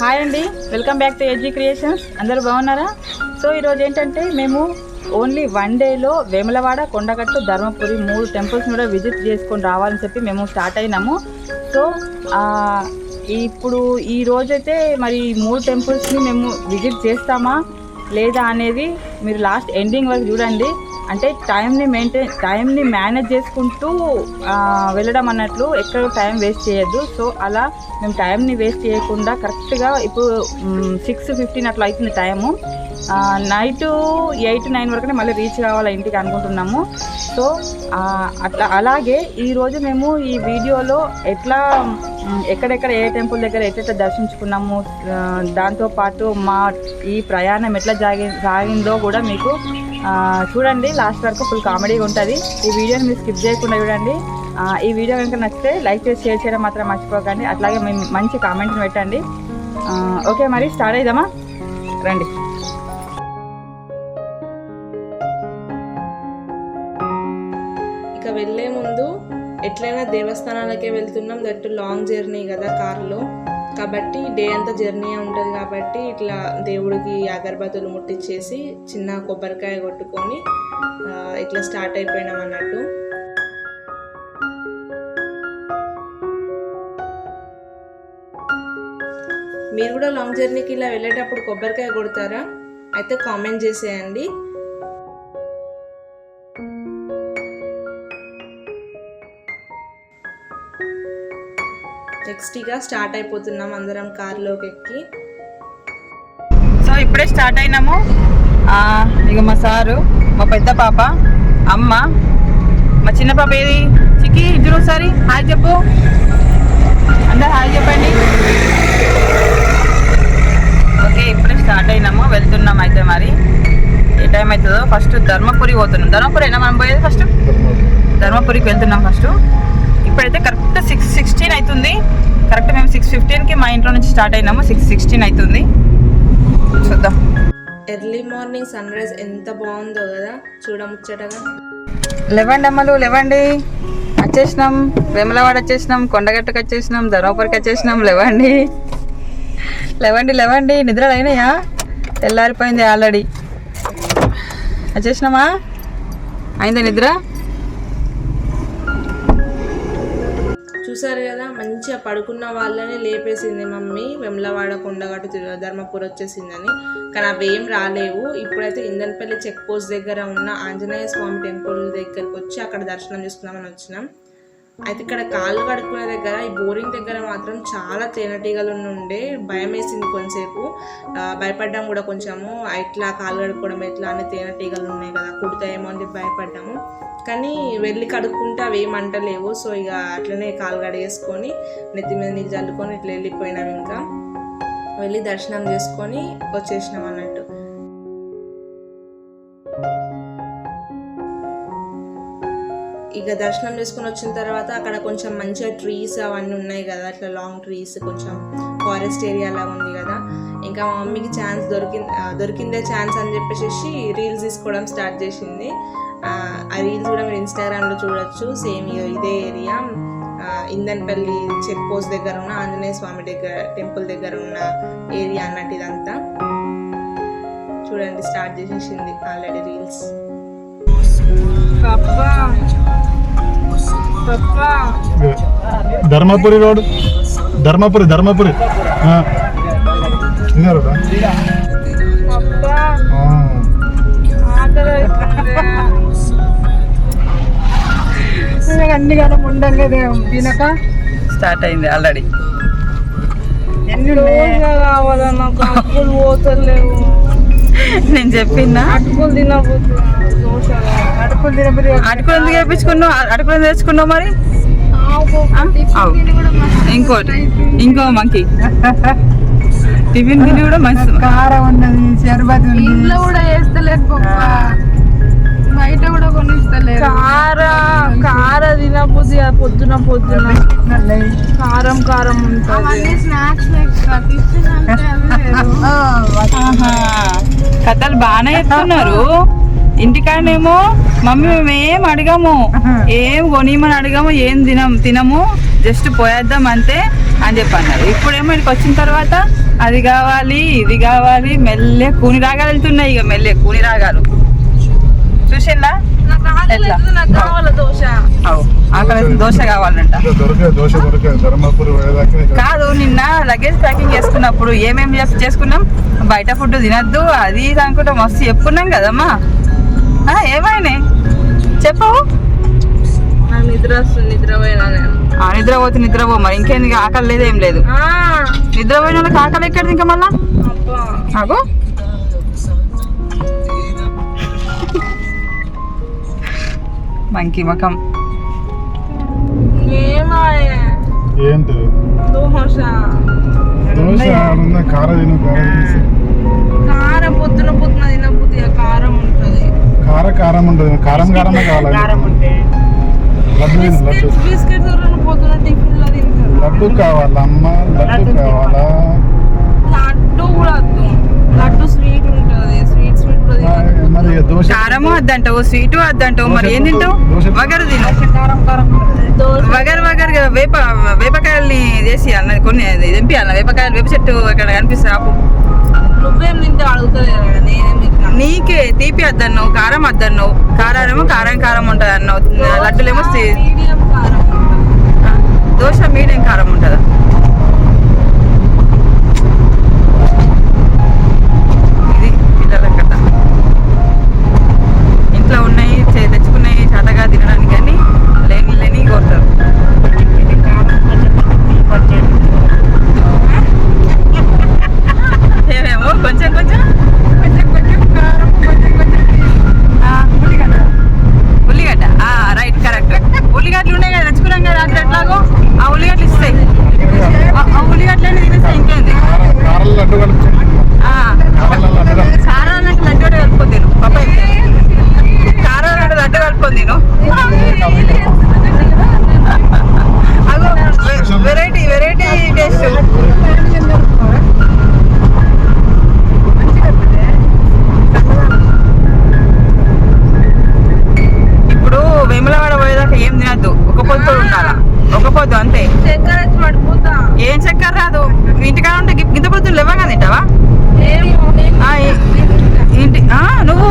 Hi అండి, welcome back to AG creations. అందరూ బాగున్నారా? సో ఈరోజు ఏంటంటే మేము ఓన్లీ 1 డేలో వేములవాడ, కొండగట్టు, ధర్మపురి 3 టెంపుల్స్ కూడా విజిట్ చేసుకొని రావాలని చెప్పి మేము స్టార్ట్ అయినాము. సో ఇప్పుడు ఈ రోజైతే మరి 3 టెంపుల్స్ని మేము విజిట్ చేస్తామా లేదా అనేది మీరు లాస్ట్ ఎండింగ్ వరకు చూడండి. అంటే టైంని మేనేజ్ చేసుకుంటూ వెళ్ళడం అన్నట్లు, ఎక్కడ టైం వేస్ట్ చేయొద్దు. సో అలా మేము టైంని వేస్ట్ చేయకుండా కరెక్ట్గా ఇప్పుడు 6:15 అట్లా అవుతుంది టైము. నైట్ 8-9 వరకునే మళ్ళీ రీచ్ కావాలి ఇంటికి అనుకుంటున్నాము. సో అలాగే ఈరోజు మేము ఈ వీడియోలో ఎక్కడెక్కడ ఏ టెంపుల్ దగ్గర ఎట్లా దర్శించుకున్నాము, దాంతోపాటు మా ఈ ప్రయాణం ఎట్లా సాగిందో కూడా మీకు చూడండి. లాస్ట్ వరకు ఫుల్ కామెడీగా ఉంటుంది. ఈ వీడియోని మీరు స్కిప్ చేయకుండా చూడండి. ఈ వీడియో కనుక నచ్చితే లైక్ చేసి షేర్ చేయడం మాత్రం మర్చిపోకండి. అట్లాగే మేము మంచి కామెంట్ని పెట్టండి. ఓకే, మరి స్టార్ట్ అయిద్దామా? రండి. ఇక వెళ్ళే ముందు ఎట్లయినా దేవస్థానాలకే వెళ్తున్నాం, దట్టు లాంగ్ జర్నీ కదా కార్లో, కాబట్టి డే అంతా జర్నీ ఉంటుంది. కాబట్టి ఇట్లా దేవుడికి అగరబత్తులు ముట్టించేసి చిన్న కొబ్బరికాయ కొట్టుకొని ఇట్లా స్టార్ట్ అయిపోయినాం అన్నట్టు. మీరు కూడా లాంగ్ జర్నీకి ఇలా వెళ్ళేటప్పుడు కొబ్బరికాయ కొడతారా? అయితే కామెంట్ చేసేయండి. నెక్స్ట్ ఇక స్టార్ట్ అయిపోతున్నాం అందరం కార్లోకి ఎక్కి. సో ఇప్పుడే స్టార్ట్ అయినాము. ఇక మా సారు, మా పెద్ద పాప, అమ్మ, మా చిన్న పాప ఏది చిక్కి ఇద్దరు ఒకసారి హాయ్ చెప్పు. అందరు హాయ్ చెప్పండి. ఓకే, ఇప్పుడే స్టార్ట్ అయినాము, వెళ్తున్నాం. అయితే మరి ఏ టైం అవుతుందో ఫస్ట్ ధర్మపురి పోతున్నాం. ధర్మపురి అయినా మనం పోయేది ఫస్ట్ ధర్మపురికి వెళ్తున్నాం ఫస్ట్. ఇప్పుడైతే కరెక్ట్ 6:16 అవుతుంది. కరెక్ట్ మేము 6:15కి మా ఇంట్లో నుంచి స్టార్ట్ అయినాము. 6:16 అవుతుంది. చూద్దాం. ఎర్లీ మార్నింగ్ సన్ రైజ్ ఎంత బాగుందో కదా, చూడముచ్చటగా. లేవండి అమ్మలు, లేవండి. వచ్చేసినాం, వేములవాడ వచ్చేసినాం, కొండగట్టుకు వచ్చేసినాం, ధర్మపురికి వచ్చేసినాం. లేవండి లేవండి లేవండి. నిద్రలు అయినాయా? తెల్లారిపోయింది ఆల్రెడీ. వచ్చేసినామా? అయిందా నిద్ర? చూసారు కదా, మంచిగా పడుకున్న వాళ్ళని లేపేసింది మమ్మీ. వేములవాడ, కొండగట్టు, ధర్మపురి వచ్చేసిందని. కానీ అవేం రాలేవు. ఇప్పుడైతే ఇందన్పల్లి చెక్ పోస్ట్ దగ్గర ఉన్న ఆంజనేయ స్వామి టెంపుల్ దగ్గరకు వచ్చి అక్కడ దర్శనం చేసుకుందామని వచ్చినాం. అయితే ఇక్కడ కాళ్ళు కడుక్కునే దగ్గర, ఈ బోరింగ్ దగ్గర మాత్రం చాలా తేనెటీగలు ఉండే. భయం వేసింది కొంచెంసేపు, భయపడ్డాం కూడా కొంచెము. ఎట్లా కాళ్ళు కడుక్కోవడం ఎట్లా అని, తేనెటీగలు ఉన్నాయి కదా కుడతాయేమో అని భయపడ్డాము. కానీ వెళ్ళి కడుక్కుంటే అవి ఏమంటలేవు. సో ఇక అట్లనే కాలు కడిగేసుకొని నెత్తి మీద నీళ్ళు చల్లుకొని ఇట్లా వెళ్ళిపోయినాం. ఇంకా వెళ్ళి దర్శనం చేసుకొని వచ్చేసినాం అన్నట్టు. ఇక దర్శనం చేసుకొని వచ్చిన తర్వాత అక్కడ కొంచెం మంచిగా ట్రీస్ అవన్నీ ఉన్నాయి కదా, అట్లా లాంగ్ ట్రీస్, కొంచెం ఫారెస్ట్ ఏరియా అలా ఉంది కదా. ఇంకా మా మమ్మీకి ఛాన్స్ దొరికిందే ఛాన్స్ అని చెప్పేసి రీల్స్ తీసుకోవడం స్టార్ట్ చేసింది. ఆ రీల్స్ కూడా మీరు ఇన్స్టాగ్రామ్లో చూడొచ్చు. సేమ్ ఇదే ఏరియా, ఇందన్పల్లి చెక్ పోస్ట్ దగ్గర ఉన్న ఆంజనేయ స్వామి టెంపుల్ దగ్గర ఉన్న ఏరియా అన్నట్టు. ఇదంతా చూడండి, స్టార్ట్ చేసేసింది already reels. Dharmapuri road, Dharmapuri అన్ని కదా ఉండంగా తినక స్టార్ట్ అయింది ఆల్రెడీ. కావాలా నాకు? అప్పులు పోతలేవు. నేను చెప్పినా అటుకులు తినబోతు. అటుకులు ఎందుకు వేయించుకున్నావు? అటుకులు తెచ్చుకున్నావు మరి. ఇంకో మంకి టిఫిన్ తిని కూడా మంచి కారం ఉన్నది, షర్బత్ ఇంట్లో కూడా వేస్తలేదు, బయట కూడా కొనిస్తలేదు. కార తినబుద్ది పొద్దున కారం ఉంటుంది. స్నాక్స్ కథలు బాగానే చెప్తున్నారు. ఇంటికాడనేమో మమ్మీ మేము ఏం అడిగాము, ఏం కొనిమని అడిగాము, ఏం తినము. జస్ట్ పోయేద్దాం అంతే అని చెప్పి అన్నారు. ఇప్పుడేమో ఇక్కడికి వచ్చిన తర్వాత అది కావాలి ఇది కావాలి, మెల్లె కూని రాగాలు వెళ్తున్నాయి. ఇక మెల్లె కూని రాగాలు చూసిందా ఎట్లా ఆకలి దోశ కావాలంట. కాదు నిన్న లగేజ్ ప్యాకింగ్ చేసుకున్నప్పుడు ఏమేమి చేసుకున్నాం, బయట ఫుడ్ తినద్దు అది ఇది అనుకుంటా మస్తు చెప్పుకున్నాం కదమ్మా. ఏమైనాయి చెప్పవు? నిద్ర వస్తుంది, నిద్రపోయినా నిద్రపోతే నిద్రపో మరి, ఇంకేంది ఆకలి లేదు ఏం లేదు. నిద్రపోయిన వాళ్ళకి ఆకలి ఎక్కడిది ఇంకా మళ్ళా ఆగో. మంకీ మకం ఏంటి కారం పొద్దున పొద్దున తినబుద్ధి కారం ఉంటుంది. కారం ఉంటుంది, కారం కారమే కావాలి. బిస్కెట్స్ పొద్దున టిఫిన్ లో తింటారు. లడ్డు కావాలా అమ్మ, లడ్డు కావాలా? లడ్డు కూడా వద్దు, లడ్డు స్వీట్ ఉంటుంది, స్వీట్ దోశ కారము వద్దంటావు, స్వీటు వద్దంటావు, మరి ఏం తింటావు? వగరు తిను, వగరు వగరు వేపకాయల్ని చేసి అన్నది కొన్ని తెంపి అన్న వేపకాయలు, వేప చెట్టు ఇక్కడ కనిపిస్తుంది ఆపు. నువ్వేం తింటే అడుగుతుంది, నేనేం తింటా. నీకే తీపి వద్దన్నావు, కారం వద్దన్నావు. కారాలేమో కారం కారం ఉంటుంది అన్నావు, లడ్డులేమో మీడియం కారం. దోశ మీడియం కారం ఉంటుందా? ఇది పిల్లల కథ. ఇంట్లో ఉన్నాయి తెచ్చుకున్నాయి చేతగా తినడానికి కానీ లేని కోరుతారు. ఏమేమో కొంచెం కొంచెం ఉల్లిగడ్డ రైట్ కరెక్ట్. ఉల్లిగడ్డలు ఉన్నాయి కదా తెచ్చుకున్నాం కదా రాత్రి ఎట్లాగో, ఆ ఉల్లిగడ్డలు ఇస్తాయి. ఆ ఉల్లిగడ్డలు తినేస్తాయి. ఇంకేంది కారం లడ్డు కలిపి కారం నాకు లడ్డు కూడా కలుపుకొని తిను పాప, కారం నాకు లడ్డు కలుపుకొని తిను. అగో వెరైటీ వెరైటీ టేస్ట్. ఇప్పుడు వేములవాడ పోయేదాకా ఏం తినద్దు, ఒక పొద్దు ఉండాలా, ఒక పొద్దు అంతే. ఏం చక్కెర రాదు, ఇంటికాడ ఉంటే గింత పొద్దులు లేవగా తింటావా? ఇంటి నువ్వు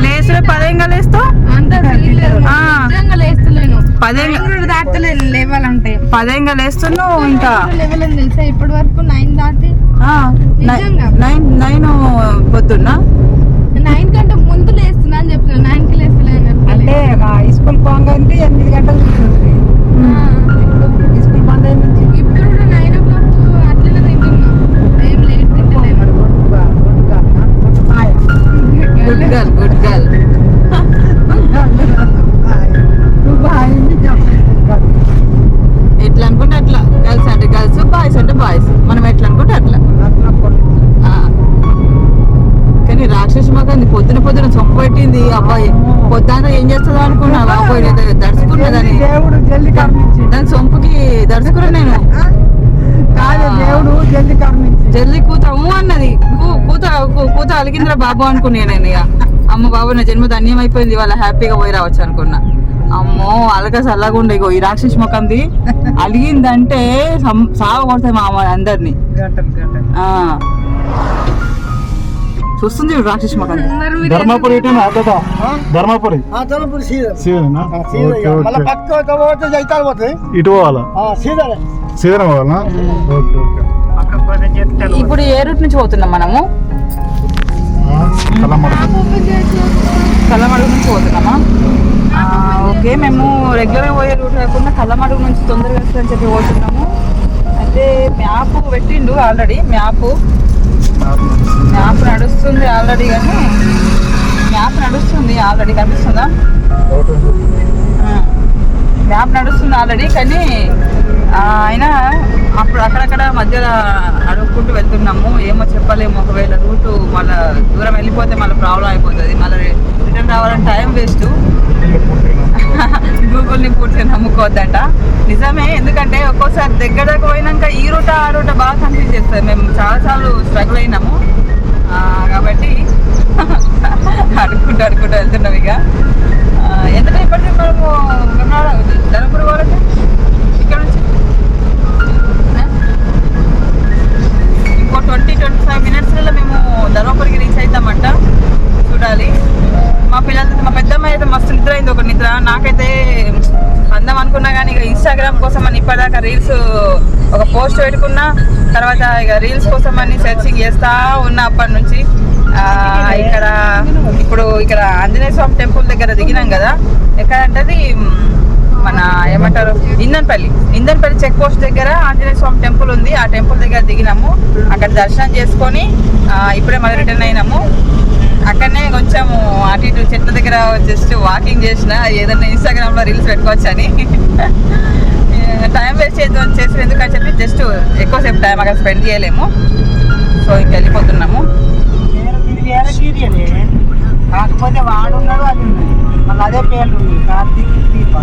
లేసులో 10 లేస్తావు, 10 లేస్తున్నావు. ఇంకా తెలుసా ఇప్పటి వరకు 9 దాటి 9 పొద్దున్న 9 కంటే ముందు లేస్తున్నా అని చెప్తున్నా, 9 కి లేస్తలేను అంటే స్కూల్ పోగానే 8 గంటలు చూస్తుంది. స్కూల్ బంద్ అయిన నుంచి ఇప్పుడు కూడా 9 o'clock అట్లనే తింటున్నా, ఏం లేట్ తింటలేను. Good girl good girl. ఎట్లా అనుకుంటే అట్లా, గర్ల్స్ అంటే గర్ల్స్, బాయ్స్ అంటే బాయ్స్, మనం ఎట్లా అనుకుంటే అట్లా. కానీ రాక్షసి మగంది పొద్దున పొద్దున చొంప పెట్టింది. అబ్బాయి పొద్దున ఏం చేస్తుందో అనుకున్నా, బాబోయ్ దడుచుకున్నదని, దాని సొంపుకి దడుచుకున్నా నేను. జల్లి కూతాము అన్నది, కూత అలిగిందిరా బాబు అనుకున్నా నేను. ఇక అమ్మ బాబు నా జన్మ ధన్యం అయిపోయింది, వాళ్ళ హ్యాపీగా పోయి రావచ్చు అనుకున్నా. అమ్మో అలక చల్లగుండే. ఇగో ఈ రాక్షసి ముఖంది అలిగిందంటే సాగు కొడతాయి మా అమ్మ అందరినీ. చూస్తుంది రాక్షసి ముఖం. ధర్మపురి ధర్మపురి ఇటు పోవాలా? సీదన పోవాలా? Okay okay. ఇప్పుడు ఏ రూట్ నుంచి పోతున్నాం మనము? కల్లమడుగు నుంచి పోతున్నామా? ఓకే, మేము రెగ్యులర్గా పోయే రూట్ కాకుండా కల్లమడుగు నుంచి తొందరగా వస్తుందని చెప్పి పోతున్నాము. అయితే మ్యాప్ పెట్టిండు ఆల్రెడీ, మ్యాప్ నడుస్తుంది ఆల్రెడీ, కానీ మ్యాప్ నడుస్తుంది ఆల్రెడీ, కనిపిస్తుందా? మ్యాప్ నడుస్తుంది ఆల్రెడీ, కానీ అయినా అప్పుడు అక్కడక్కడ మధ్యలో అడుక్కుంటూ వెళ్తున్నాము. ఏమో చెప్పలేము, ఒకవేళ రూటు మళ్ళీ దూరం వెళ్ళిపోతే మళ్ళీ ప్రాబ్లం అయిపోతుంది, మళ్ళీ రిటర్న్ రావాలంటే టైం వేస్ట్. గూగుల్ని పూర్తిగా నమ్ముకోవద్దంట. నిజమే, ఎందుకంటే ఒక్కోసారి దగ్గర దగ్గర పోయినాక ఈ రూట ఆ రూట బాగా కన్ఫ్యూజ్ చేస్తుంది. మేము చాలాసార్లు స్ట్రగుల్ అయినాము కాబట్టి అడుక్కుంటూ వెళ్తున్నాం. ఇక ఎంత ఇప్పటికీ మనము ధర్మపురి పోవాలంటే ఇక్కడ నుంచి కానీ ఇక ఇన్స్టాగ్రామ్ కోసం అని ఇప్పటిదాకా రీల్స్ ఒక పోస్ట్ పెట్టుకున్నా, తర్వాత ఇక రీల్స్ కోసం అని సెర్చింగ్ చేస్తా ఉన్నా అప్పటి నుంచి. ఇక్కడ ఆంజనేయ స్వామి టెంపుల్ దగ్గర దిగినాం కదా, ఎక్కడంటే అది మన ఏమంటారు ఇందన్పల్లి చెక్ పోస్ట్ దగ్గర ఆంజనేయ స్వామి టెంపుల్ ఉంది. ఆ టెంపుల్ దగ్గర దిగినాము, అక్కడ దర్శనం చేసుకొని ఇప్పుడే మళ్ళీ రిటర్న్ అయినాము. అక్కడనే కొంచెం అటు ఇటు చెట్ల దగ్గర జస్ట్ వాకింగ్ చేసిన, ఏదన్నా ఇన్స్టాగ్రామ్లో రీల్స్ పెట్టుకోవచ్చు అని. టైం వేస్ట్ చేసి ఎందుకని చెప్పి జస్ట్ ఎక్కువసేపు టైం అక్కడ స్పెండ్ చేయలేము. సో ఇంక వెళ్ళిపోతున్నాము. కాకపోతే వాడున్నాడు, అది ఉన్నది, మళ్ళీ అదే పేర్లు ఉంది, కార్తీక్ దీప.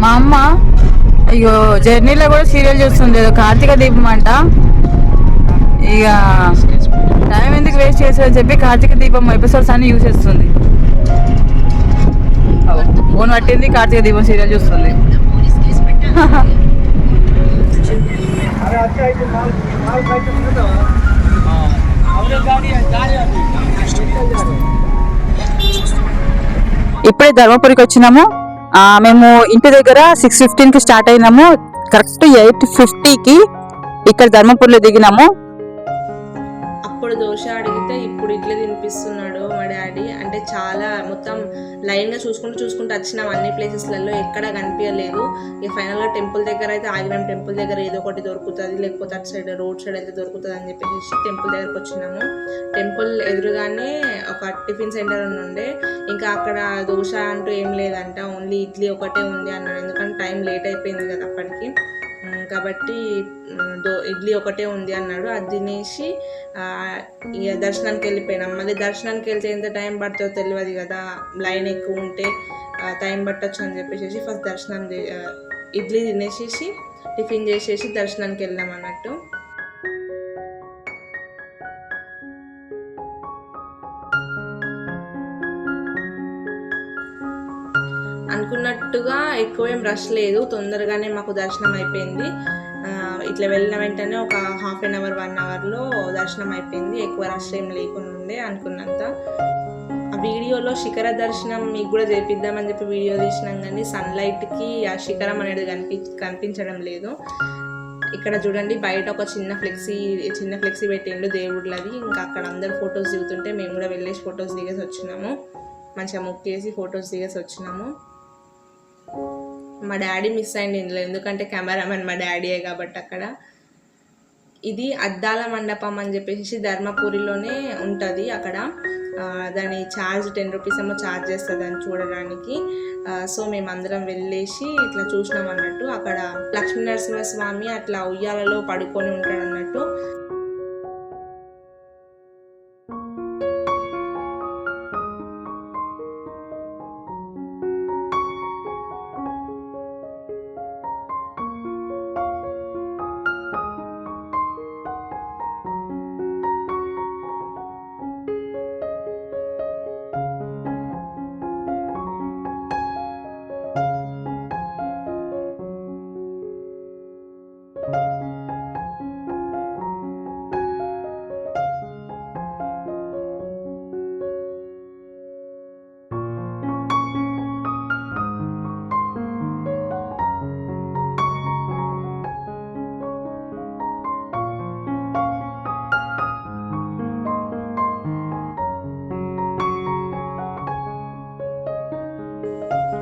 మా అమ్మ అయ్యో జర్నీలో కూడా సీరియల్ చూస్తుంది, ఏదో కార్తీక దీపం అంట. ఇక టైం ఎందుకు వేస్ట్ చేసేదని చెప్పి కార్తీక దీపం ఎపిసోడ్స్ అన్ని యూజ్ చేస్తుంది. ఫోన్ పట్టింది, కార్తీక దీపం సీరియల్ చూస్తుంది. ఇప్పుడే ధర్మపురికి వచ్చినాము. మేము ఇంటి దగ్గర 6:15కి స్టార్ట్ అయినాము. కరెక్ట్ 8:50కి ఇక్కడ ధర్మపురిలో దిగినాము. అప్పుడు దోశ అడిగితే ఇప్పుడు ఇడ్లీ తినిపిస్తున్నాడు మా డాడీ. అంటే చాలా మొత్తం లైన్గా చూసుకుంటూ వచ్చినాం, అన్ని ప్లేసెస్లలో ఎక్కడ కనిపించలేదు. ఇక ఫైనల్గా టెంపుల్ దగ్గర అయితే ఆగినాం. టెంపుల్ దగ్గర ఏదో ఒకటి దొరుకుతుంది, లేకపోతే అటు సైడ్ రోడ్ సైడ్ అయితే దొరుకుతుంది అని చెప్పేసి టెంపుల్ దగ్గరకు వచ్చినాము. టెంపుల్ ఎదురుగానే ఒక టిఫిన్ సెంటర్ ఉండే, ఇంకా అక్కడ దోశ అంటూ ఏం లేదంట, ఓన్లీ ఇడ్లీ ఒకటే ఉంది అన్నాడు. ఎందుకంటే టైం లేట్ అయిపోయింది కదా అప్పటికి, కాబట్టి ఇడ్లీ ఒకటే ఉంది అన్నాడు. అది తినేసి ఇక దర్శనానికి వెళ్ళిపోయినాం. మళ్ళీ దర్శనానికి వెళ్తే ఎంత టైం పడుతుందో తెలియదు కదా, లైన్ ఎక్కువ ఉంటే టైం పట్టచ్చు అని చెప్పేసి ఫస్ట్ దర్శనం ఇడ్లీ తినేసేసి టిఫిన్ చేసేసి దర్శనానికి వెళ్ళాం అన్నట్టు. అనుకున్నట్టుగా ఎక్కువేం రష్ లేదు, తొందరగానే మాకు దర్శనం అయిపోయింది. ఇట్లా వెళ్ళిన వెంటనే ఒక 1/2 అవర్ 1 అవర్లో దర్శనం అయిపోయింది. ఎక్కువ రష్ ఏం లేకుండా ఉండే అనుకున్నంత. ఆ వీడియోలో శిఖర దర్శనం మీకు కూడా చేపిద్దామని చెప్పి వీడియో తీసినాం, కానీ సన్లైట్కి ఆ శిఖరం అనేది కనిపించడం లేదు. ఇక్కడ చూడండి బయట ఒక చిన్న ఫ్లెక్సీ పెట్టిండు దేవుళ్ళది. ఇంకా అక్కడ అందరు ఫొటోస్ దిగుతుంటే మేము కూడా వెళ్ళేసి ఫొటోస్ దిగేసి వచ్చినాము. మంచిగా ముక్కేసి ఫొటోస్ దిగేసి వచ్చినాము. మా డాడీ మిస్ అయింది ఇందులో, ఎందుకంటే కెమెరామెన్ మా డాడీయే కాబట్టి. అక్కడ ఇది అద్దాల మండపం అని చెప్పేసి ధర్మపురిలోనే ఉంటుంది. అక్కడ దాని ఛార్జ్ 10 రూపీస్ ఏమో ఛార్జ్ చేస్తుంది అని చూడడానికి. సో మేమందరం వెళ్ళేసి ఇట్లా చూసినాం అన్నట్టు. అక్కడ లక్ష్మీనరసింహస్వామి అట్లా ఉయ్యాలలో పడుకొని ఉంటాడు అన్నట్టు.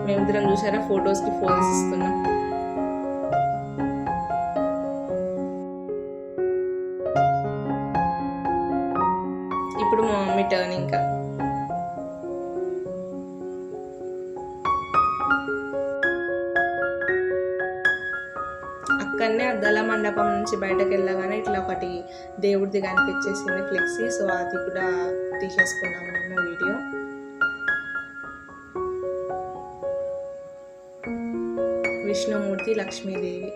మేమిద్దరం చూసారా ఫొటోస్కి ఫోన్స్ ఇస్తున్నాం. ఇప్పుడు మా మమ్మీ టర్న్. ఇంకా అక్కడనే అద్దాల మండపం నుంచి బయటకు వెళ్ళగానే ఇట్లా ఒకటి దేవుడిది కనిపించేసింది ఫ్లెక్సీ. సో అది కూడా తీసేసుకున్నాము మేము వీడియో. విష్ణుమూర్తి, లక్ష్మీదేవి.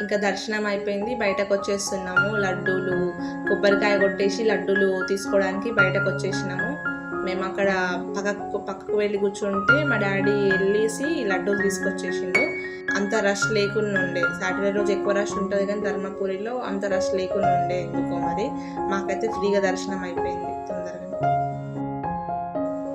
ఇంకా దర్శనం అయిపోయింది, బయటకు వచ్చేస్తున్నాము. లడ్డూలు, కొబ్బరికాయ కొట్టేసి లడ్డూలు తీసుకోవడానికి బయటకు వచ్చేసినాము. మేము అక్కడ పక్కకు వెళ్ళి కూర్చుంటే మా డాడీ వెళ్ళేసి లడ్డూలు తీసుకొచ్చేసిండు. అంత రష్ లేకుండా ఉండే, సాటర్డే రోజు ఎక్కువ రష్ ఉంటుంది కానీ ధర్మపురిలో అంత రష్ లేకుండా ఉండే ఎందుకో మరి. మాకైతే ఫ్రీగా దర్శనం అయిపోయింది తొందరగా.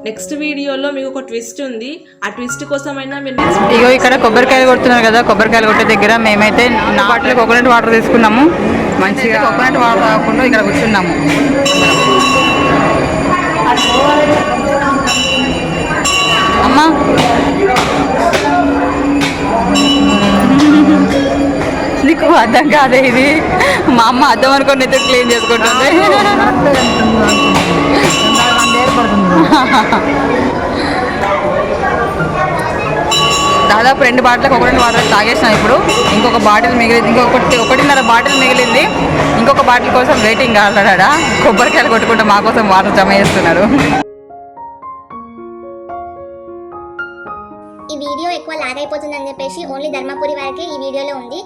నెక్స్ట్ వీడియోలో మీకు ఒక ట్విస్ట్ ఉంది, ఆ ట్విస్ట్ కోసమైనా మీరు ఇగో ఇక్కడ కొబ్బరికాయలు కొడుతున్నారు కదా, కొబ్బరికాయలు కొట్టే దగ్గర మేమైతే నా బాటిల్ కోకోనట్ వాటర్ తీసుకున్నాము. మంచిగా కోకోనట్ వాటర్ తాగకుండా ఇక్కడ కూర్చున్నాము. అమ్మా నీకు అర్థం కాదే ఇది, మా అమ్మ అర్థం అనుకోండి అయితే క్లీన్ చేసుకుంటుంది. దాదాపు 2 బాటిల్ కోకోనట్ వాటర్ తాగేసినాం. ఇప్పుడు ఇంకొక బాటిల్ మిగిలింది, ఒకటిన్నర బాటిల్ మిగిలింది. ఇంకొక బాటిల్ కోసం వెయిటింగ్ కావాలడా, కొబ్బరికాయలు కొట్టుకుంటే మా కోసం వాటర్ జమ చేస్తున్నారు. ఈ వీడియో ఎక్కువ లాగ్ అయిపోతుందని చెప్పేసి ఓన్లీ ధర్మపురి వరకే ఈ వీడియోలో ఉంది.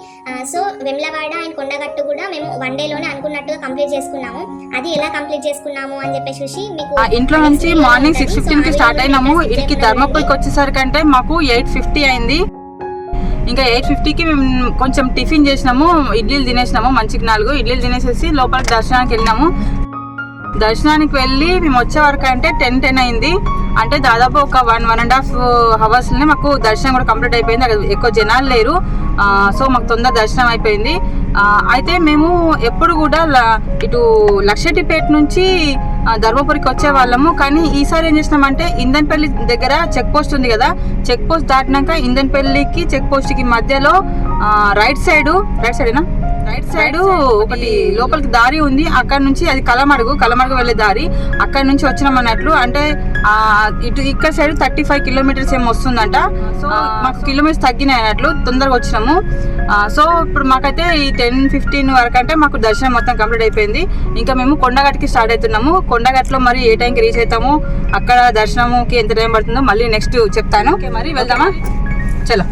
సో వెమ్లవాడ అండ్ కొండగట్టు కూడా మేము 1 డేలోనే అనుకున్నట్టుగా కంప్లీట్ చేసుకున్నాము. అది ఎలా కంప్లీట్ చేసుకున్నాము అని చెప్పేసి మీకు ఇంట్లో నుంచి మార్నింగ్ 6:15కి స్టార్ట్ అయినాము. ఇక్కడికి ధర్మపురికి వచ్చేసరికంటే మాకు 8:50 అయింది. ఇంకా 8:50కి మేము కొంచెం టిఫిన్ చేసినాము, ఇడ్లీలు తినేసినాము. మంచిగా 4 ఇడ్లీలు తినేసేసి లోపలికి దర్శనానికి వెళ్ళినాము. దర్శనానికి వెళ్ళి మేము వచ్చే వరకు అంటే 10 అయింది. అంటే దాదాపు ఒక 1.5 అవర్స్లోనే మాకు దర్శనం కూడా కంప్లీట్ అయిపోయింది. అక్కడ ఎక్కువ జనాలు లేరు, సో మాకు తొందర దర్శనం అయిపోయింది. అయితే మేము ఎప్పుడు కూడా ఇటు లక్షటిపేట నుంచి ధర్మపురికి వచ్చే వాళ్ళము. కానీ ఈసారి ఏం చేసినామంటే ఇందన్పల్లి దగ్గర చెక్ పోస్ట్ ఉంది కదా, చెక్ పోస్ట్ దాటినాక ఇందన్పల్లికి చెక్ పోస్ట్కి మధ్యలో రైట్ సైడ్ ఒకటి లోపలికి దారి ఉంది. అక్కడ నుంచి అది కలమడుగు వెళ్ళే దారి, అక్కడ నుంచి వచ్చినాం అన్నట్లు. అంటే ఇక్కడ సైడ్ 35 కిలోమీటర్స్ ఏమో వస్తుందంట. సో మాకు కిలోమీటర్స్ తగ్గినాయి అన్నట్లు, తొందరగా వచ్చినాము. సో ఇప్పుడు మాకైతే ఈ 10:15 వరకు అంటే మాకు దర్శనం మొత్తం కంప్లీట్ అయిపోయింది. ఇంకా మేము కొండగట్టుకి స్టార్ట్ అవుతున్నాము. కొండగట్టులో మరి ఏ టైంకి రీచ్ అవుతాము, అక్కడ దర్శనంకి ఎంత టైం పడుతుందో మళ్ళీ నెక్స్ట్ చెప్తాను. మరి వెళ్దామా, చలో.